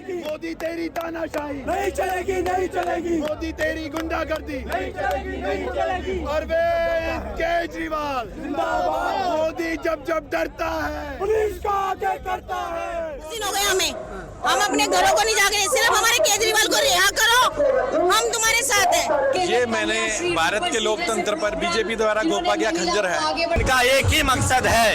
चलेगी, मोदी तेरी तानाशाही नहीं चलेगी, नहीं चलेगी, मोदी तेरी गुंडागर्दी नहीं चलेगी, नहीं चलेगी। अरविंद केजरीवाल जिंदाबाद। मोदी जब जब डरता है पुलिस का आगे करता है। दिन हो गए हमें, हम अपने घरों को नहीं जाके, सिर्फ हमारे केजरीवाल को रिहा करो, हम तुम्हारे साथ हैं। ये मैंने भारत के लोकतंत्र पर बीजेपी द्वारा घोंपा गया खंजर है। इनका एक ही मकसद है,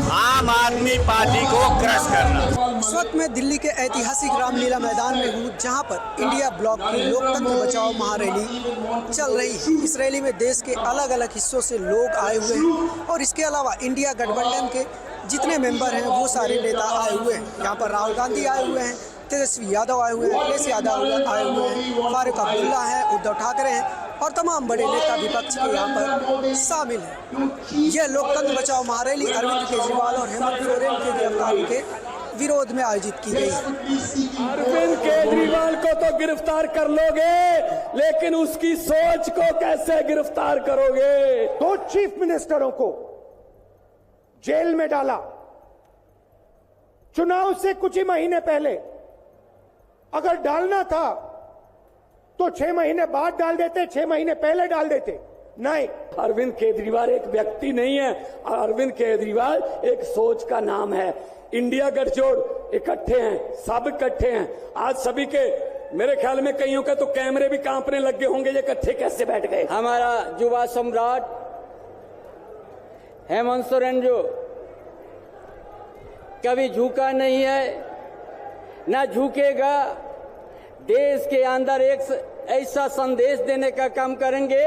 आम आदमी पार्टी को क्रश करना। इस वक्त मैं दिल्ली के ऐतिहासिक रामलीला मैदान में हूँ, जहाँ पर इंडिया ब्लॉक की लोकतंत्र बचाओ महारैली चल रही है। इस रैली में देश के अलग अलग हिस्सों से लोग आए हुए हैं और इसके अलावा इंडिया गठबंधन के जितने मेंबर हैं वो सारे नेता आए हुए हैं। यहाँ पर राहुल गांधी आए हुए हैं, तेजस्वी यादव आए हुए हैं, अखिलेश यादव आए हुए हैं, फारूक अब्दुल्ला हैं, उद्धव ठाकरे हैं और तमाम बड़े नेता विपक्ष के यहाँ पर शामिल हैं। यह लोकतंत्र बचाओ महारैली अरविंद केजरीवाल और हेमंत सोरेन की गिरफ्तारी के विरोध में आयोजित की गई। अरविंद केजरीवाल को तो गिरफ्तार कर लोगे, लेकिन उसकी सोच को कैसे गिरफ्तार करोगे? 2 चीफ मिनिस्टरों को जेल में डाला। चुनाव से कुछ ही महीने पहले अगर डालना था तो 6 महीने बाद डाल देते, 6 महीने पहले डाल देते। नहीं, अरविंद केजरीवाल एक व्यक्ति नहीं है, अरविंद केजरीवाल एक सोच का नाम है। इंडिया गठजोड़ इकट्ठे हैं, सब इकट्ठे हैं। आज सभी के, मेरे ख्याल में कईयों के तो कैमरे भी कांपने लग गए होंगे, ये इकट्ठे कैसे बैठ गए। हमारा युवा सम्राट हेमंत सोरेन जो कभी झुका नहीं है, ना झुकेगा। देश के अंदर एक ऐसा संदेश देने का काम करेंगे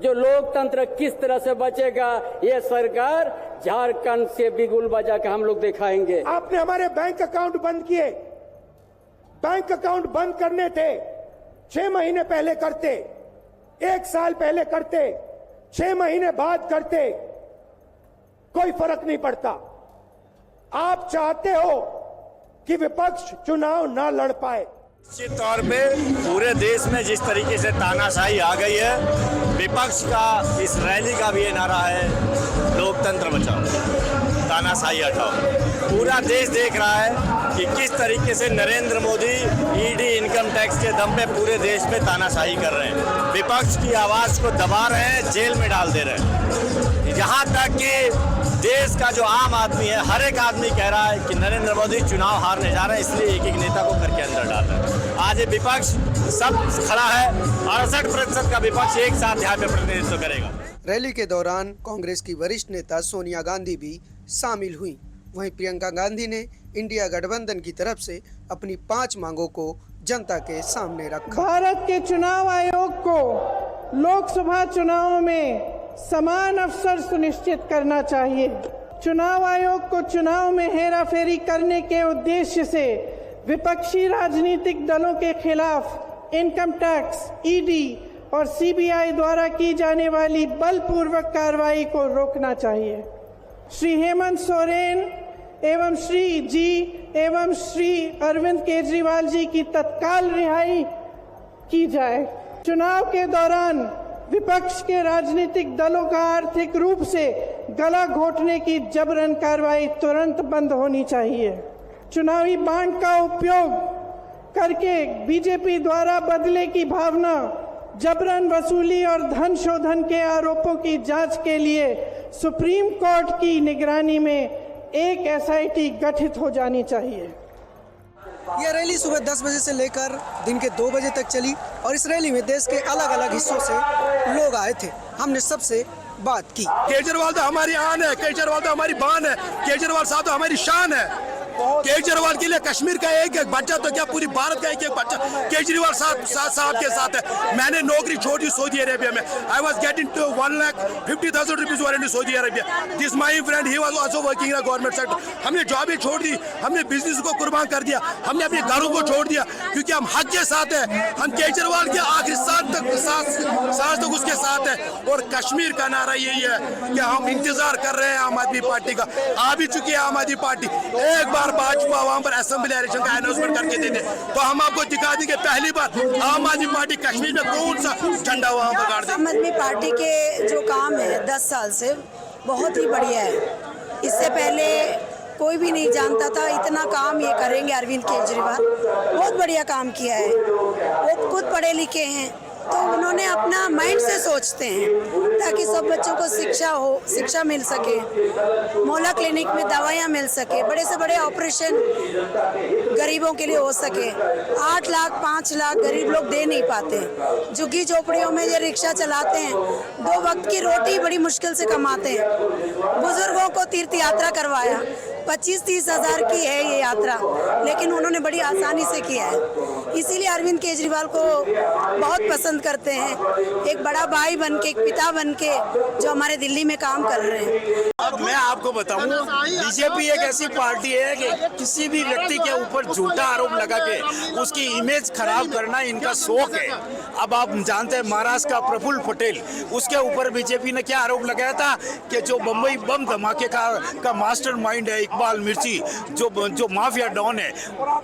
जो लोकतंत्र किस तरह से बचेगा, ये सरकार झारखंड से बिगुल बजा के हम लोग दिखाएंगे। आपने हमारे बैंक अकाउंट बंद किए। बैंक अकाउंट बंद करने थे, 6 महीने पहले करते, 1 साल पहले करते, 6 महीने बाद करते, कोई फर्क नहीं पड़ता। आप चाहते हो कि विपक्ष चुनाव ना लड़ पाए। निश्चित तौर पे पूरे देश में जिस तरीके से तानाशाही आ गई है, विपक्ष का इस रैली का भी ये नारा है, लोकतंत्र बचाओ, तानाशाही हटाओ। पूरा देश देख रहा है कि किस तरीके से Narendra Modi ED income tax के दम पे पूरे देश में तानाशाही कर रहे हैं, विपक्ष की आवाज को दबा रहे हैं, जेल में डाल दे रहे हैं। यहाँ तक कि देश का जो आम आदमी है, हर एक आदमी कह रहा है कि नरेंद्र मोदी चुनाव हारने जा रहे हैं, इसलिए एक एक नेता को घर के अंदर डाल रहे हैं। आज ये विपक्ष सब खड़ा है, 68% का विपक्ष एक साथ यहाँ पे प्रतिनिधित्व करेगा। रैली के दौरान कांग्रेस की वरिष्ठ नेता सोनिया गांधी भी शामिल हुई। वहीं प्रियंका गांधी ने इंडिया गठबंधन की तरफ से अपनी 5 मांगों को जनता के सामने रखा। भारत के चुनाव आयोग को लोकसभा चुनाव में समान अवसर सुनिश्चित करना चाहिए। चुनाव आयोग को चुनाव में हेराफेरी करने के उद्देश्य से विपक्षी राजनीतिक दलों के खिलाफ इनकम टैक्स, ईडी और सीबीआई द्वारा की जाने वाली बलपूर्वक कार्रवाई को रोकना चाहिए। श्री हेमंत सोरेन एवं श्री अरविंद केजरीवाल जी की तत्काल रिहाई की जाए। चुनाव के दौरान विपक्ष के राजनीतिक दलों का आर्थिक रूप से गला घोटने की जबरन कार्रवाई तुरंत बंद होनी चाहिए। चुनावी बांड का उपयोग करके बीजेपी द्वारा बदले की भावना, जबरन वसूली और धन शोधन के आरोपों की जांच के लिए सुप्रीम कोर्ट की निगरानी में एक एसआईटी गठित हो जानी चाहिए। यह रैली सुबह 10 बजे से लेकर दिन के 2 बजे तक चली और इस रैली में देश के अलग अलग हिस्सों से लोग आए थे। हमने सबसे बात की। केजरीवाल तो हमारी आन है, केजरीवाल तो हमारी बान है, केजरीवाल साहब तो हमारी शान है। केजरीवाल के लिए कश्मीर का एक एक बच्चा तो क्या पूरी भारत का एक एक बच्चा केजरीवाल साहब के साथ है। मैंने नौकरी छोड़ दी सऊदी अरेबिया में। I was getting to 1,50,000 rupees in Saudi Arabia. This my friend he was also working in government sector. हमने जॉब ही छोड़ दी, हमने बिजनेस को कुर्बान कर दिया, हमने अपने घरों को छोड़ दिया, क्योंकि हम हक के साथ हैं। हम केजरीवाल के आखिरी सांस तक उसके साथ है। और कश्मीर का नारा यही है कि हम इंतजार कर रहे हैं आम आदमी पार्टी का। आ भी चुकी है आम आदमी पार्टी। एक बार भाजपा वहां पर असेंबली इलेक्शन का अनाउंसमेंट करके देते तो हम आपको दिखा देंगे पहली बार आम आदमी पार्टी कश्मीर में कौन सा झंडा वहां पर गाड़ दे। आम आदमी पार्टी के जो काम है 10 साल से बहुत ही बढ़िया है। इससे पहले कोई भी नहीं जानता था इतना काम ये करेंगे अरविंद केजरीवाल। बहुत बढ़िया काम किया है, वो खुद पढ़े लिखे हैं तो उन्होंने अपना माइंड से सोचते हैं ताकि सब बच्चों को शिक्षा मिल सके, मोहल्ला क्लिनिक में दवाइयाँ मिल सके, बड़े से बड़े ऑपरेशन गरीबों के लिए हो सके। 8 लाख 5 लाख गरीब लोग दे नहीं पाते, झुग्गी झोपड़ियों में ये रिक्शा चलाते हैं, 2 वक्त की रोटी बड़ी मुश्किल से कमाते हैं। बुजुर्गों को तीर्थ यात्रा करवाया, 25-30 हज़ार की है ये यात्रा, लेकिन उन्होंने बड़ी आसानी से किया है। इसीलिए अरविंद केजरीवाल को बहुत पसंद करते हैं, एक बड़ा भाई बन के, एक पिता बन के जो हमारे दिल्ली में काम कर रहे हैं। अब मैं आपको बताऊं, बीजेपी एक ऐसी पार्टी है कि किसी भी व्यक्ति के ऊपर झूठा आरोप लगा के उसकी इमेज खराब करना इनका शौक है। अब आप जानते हैं महाराष्ट्र का प्रफुल्ल पटेल, उसके ऊपर बीजेपी ने क्या आरोप लगाया था कि जो बम्बई बम धमाके का मास्टरमाइंड है इकबाल मिर्ची, जो माफिया डॉन है,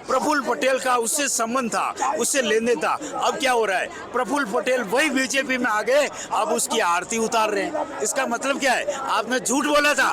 प्रफुल्ल पटेल का उससे संबंध था, उससे लेने था। अब क्या हो रहा है, प्रफुल्ल पटेल वही बीजेपी में आ गए, अब उसकी आरती उतार रहे हैं। इसका मतलब क्या है, आपने झूठ बोला था,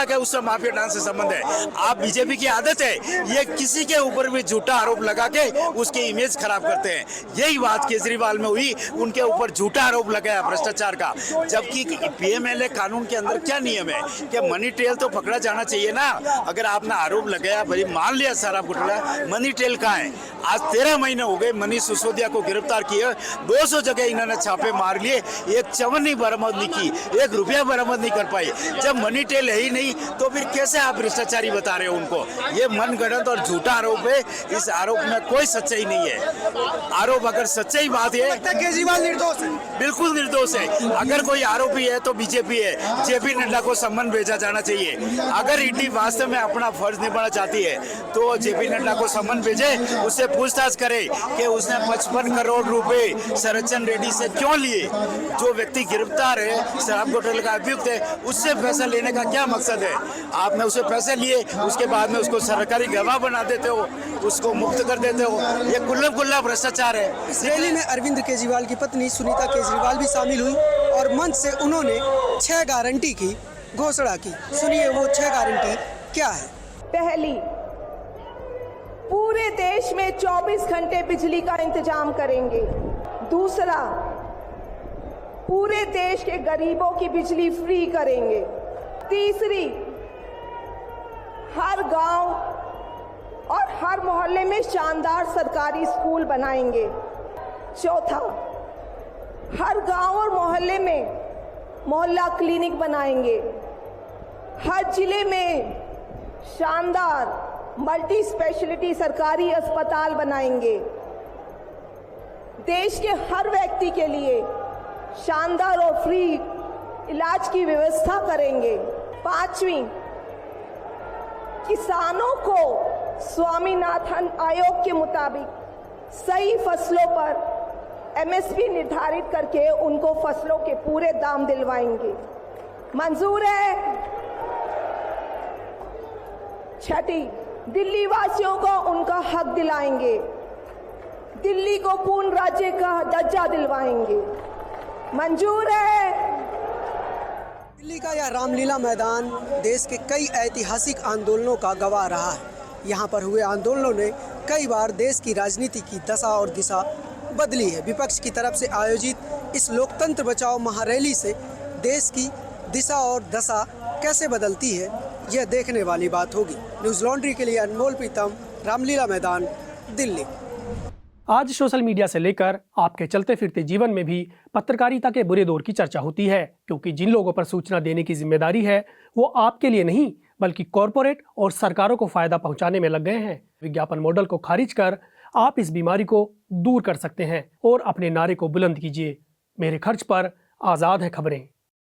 कि उससे माफिया डॉन से संबंध है। आप बीजेपी की आदत है ये किसी के ऊपर भी झूठा आरोप लगा के उसकी इमेज खराब करते हैं। यही बात केजरीवाल में हुई, उनके ऊपर झूठा आरोप लगाया भ्रष्टाचार का, जबकि पीएमएलए कानून के अंदर क्या नियम है कि मनी ट्रेल तो पकड़ा जाना चाहिए ना। अगर आपने आरोप लगाया, भाई मान लिया सारा घोटाला, मनी ट्रेल कहाँ है? आज 13 महीने हो गए मनीष सिसोदिया को गिरफ्तार किए, 200 जगह इन्होंने छापे मार लिए, एक चवन नहीं बरामद नहीं की, 1 रुपया बरामद नहीं कर पाई। जब मनी ट्रेल है ही नहीं तो फिर कैसे आप भ्रष्टाचारी बता रहे हो उनको? ये मनगढ़ंत और झूठा आरोप है, इस आरोप में कोई सच्चाई नहीं है। आरोप अगर सच्चाई बात है, केजरीवाल निर्दोष है, बिल्कुल निर्दोष है। अगर कोई आरोपी है तो बीजेपी है, जेपी नड्डा को सम्मन भेजा जाना चाहिए। अगर ईडी वास्तव में अपना फर्ज निभाना चाहती है तो जेपी नड्डा को सम्मन भेजे, उससे पूछताछ करे कि उसने 55 करोड़ रुपए शरदचंद्र रेड्डी से क्यों लिए। जो व्यक्ति गिरफ्तार है, शराब घोटाले का अभियुक्त है, उससे पैसा लेने का क्या मकसद है? आपने उसे पैसे लिए, उसके बाद में उसको सरकारी गवाह बना देते हो, उसको मुक्त कर देते हो। ये कुल्ला भ्रष्टाचार है। इस रैली में अरविंद केजरीवाल की पत्नी सुनीता केजरीवाल भी शामिल हुई और मंच से उन्होंने 6 गारंटी की घोषणा की। सुनिए वो 6 गारंटी क्या है। पहली, पूरे देश में 24 घंटे बिजली का इंतजाम करेंगे। दूसरा, पूरे देश के गरीबों की बिजली फ्री करेंगे। तीसरी, हर गांव और हर मोहल्ले में शानदार सरकारी स्कूल बनाएंगे। चौथा, हर गांव और मोहल्ले में मोहल्ला क्लिनिक बनाएंगे। हर जिले में शानदार मल्टी स्पेशलिटी सरकारी अस्पताल बनाएंगे। देश के हर व्यक्ति के लिए शानदार और फ्री इलाज की व्यवस्था करेंगे। पांचवी, किसानों को स्वामीनाथन आयोग के मुताबिक सही फसलों पर एमएसपी निर्धारित करके उनको फसलों के पूरे दाम दिलवाएंगे। मंजूर है? छठी, दिल्ली वासियों को उनका हक दिलाएंगे। दिल्ली को पूर्ण राज्य का दर्जा दिलवाएंगे। मंजूर है? दिल्ली का यह रामलीला मैदान देश के कई ऐतिहासिक आंदोलनों का गवाह रहा है। यहाँ पर हुए आंदोलनों ने कई बार देश की राजनीति की दशा और दिशा बदली है। विपक्ष की तरफ से आयोजित इस लोकतंत्र बचाओ महारैली से देश की दिशा और दशा कैसे बदलती है, यह देखने वाली बात होगी। न्यूज़ लॉन्ड्री के लिए अनमोल प्रीतम, रामलीला मैदान, दिल्ली। आज सोशल मीडिया से लेकर आपके चलते फिरते जीवन में भी पत्रकारिता के बुरे दौर की चर्चा होती है, क्योंकि जिन लोगों पर सूचना देने की जिम्मेदारी है वो आपके लिए नहीं बल्कि कॉरपोरेट और सरकारों को फायदा पहुंचाने में लग गए हैं। विज्ञापन मॉडल को खारिज कर आप इस बीमारी को दूर कर सकते हैं और अपने नारे को बुलंद कीजिए। मेरे खर्च पर आज़ाद है खबरें।